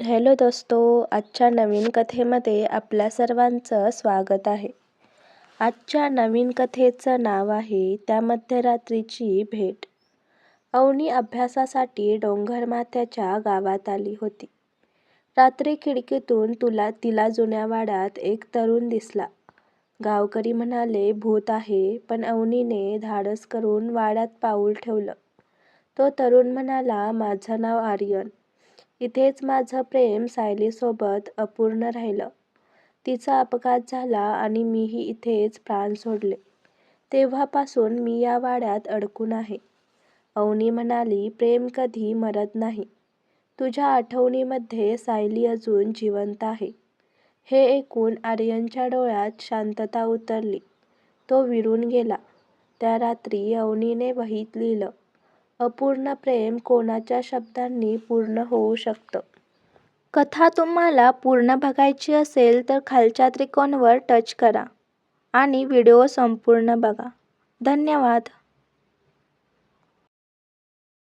Hello दोस्तो, आजच्या नवीन कथेमध्ये आपल्या सर्वांचं स्वागत आहे. आजच्या नवीन कथेचं नाव आहे त्या मध्यरात्रीची भेट. अवनी अभ्यासासाठी डोंगरमाथ्याच्या गावात आली होती. रात्री खिडकीतून तिला जुन्या वाड्यात एक तरुण दिसला. गावकरी म्हणाले भूत आहे, पण अवनीने धाडस करून वाड्यात पाऊल ठेवलं. तो तरुण म्हणाला, माझं नाव आर्यन. इथेच माझं प्रेम सायलीसोबत अपूर्ण राहिलं. तिचा अपघात झाला आणि मीही इथेच प्राण सोडले. तेव्हापासून मी या वाड्यात अडकून आहे. अवनी म्हणाली, प्रेम कधी मरत नाही. तुझ्या आठवणीमध्ये सायली अजून जिवंत आहे. हे ऐकून आर्यनच्या डोळ्यात शांतता उतरली. तो विरून गेला. त्या रात्री अवनीने वहीत लिहिलं, अपूर्ण प्रेम कोणाच्या शब्दांनी पूर्ण होऊ शकतं. कथा तुम्हाला पूर्ण बघायची असेल तर खालच्या त्रिकोणावर टच करा आणि व्हिडिओ संपूर्ण बघा. धन्यवाद.